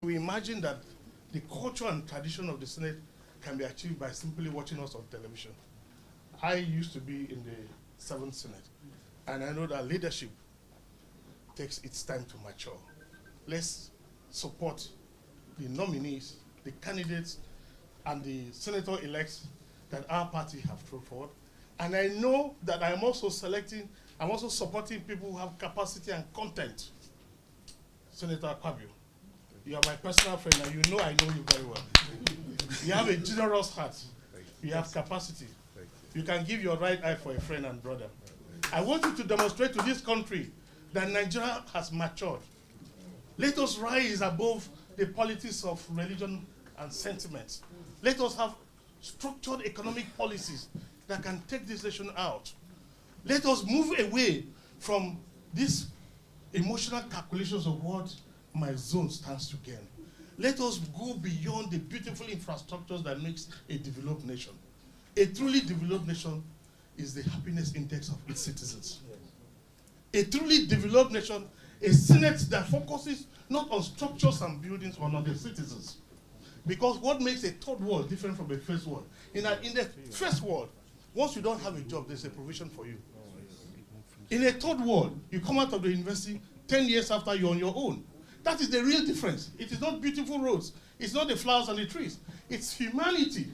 We imagine that the culture and tradition of the Senate can be achieved by simply watching us on television. I used to be in the 7th Senate, and I know that leadership takes its time to mature. Let's support the nominees, the candidates, and the senator-elects that our party have thrown forward. And I know that I'm also supporting people who have capacity and content. Senator Akpabio, you are my personal friend, and you know I know you very well. You have a generous heart. You have capacity. You can give your right eye for a friend and brother. I want you to demonstrate to this country that Nigeria has matured. Let us rise above the politics of religion and sentiment. Let us have structured economic policies that can take this nation out. Let us move away from these emotional calculations of what my zone stands to gain. Let us go beyond the beautiful infrastructures that makes a developed nation. A truly developed nation is the happiness index of its citizens. A truly developed nation, a Senate that focuses not on structures and buildings, but on the citizens. Because what makes a third world different from a first world? In the first world, once you don't have a job, there's a provision for you. In a third world, you come out of the university 10 years after you're on your own. That is the real difference. It is not beautiful roads. It's not the flowers and the trees. It's humanity.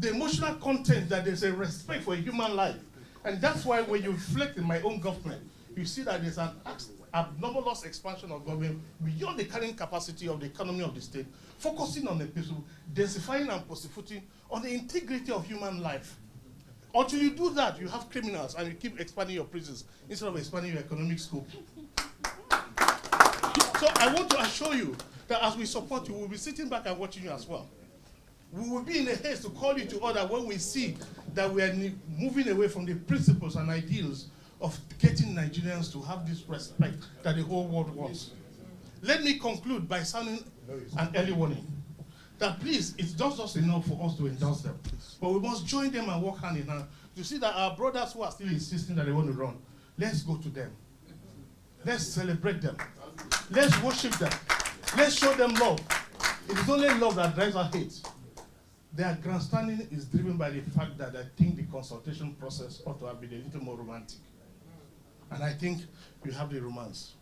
The emotional content that there's a respect for a human life. And that's why when you reflect in my own government, you see that there's an abnormal expansion of government beyond the carrying capacity of the economy of the state, focusing on the people, densifying and prosecuting on the integrity of human life. Until you do that, you have criminals and you keep expanding your prisons instead of expanding your economic scope. So I want to assure you that as we support you, we'll be sitting back and watching you as well. We will be in a haste to call you to order when we see that we are moving away from the principles and ideals of getting Nigerians to have this respect that the whole world wants. Let me conclude by sounding an early warning. That please, it's just enough for us to endorse them. But we must join them and work hand in hand to see that our brothers who are still insisting that they want to run, let's go to them. Let's celebrate them. Let's worship them. Let's show them love. It is only love that drives our hate. Their grandstanding is driven by the fact that I think the consultation process ought to have been a little more romantic. And I think you have the romance.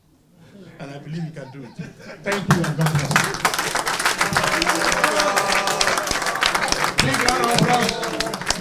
And I believe you can do it. Thank you and God bless. Big round of applause.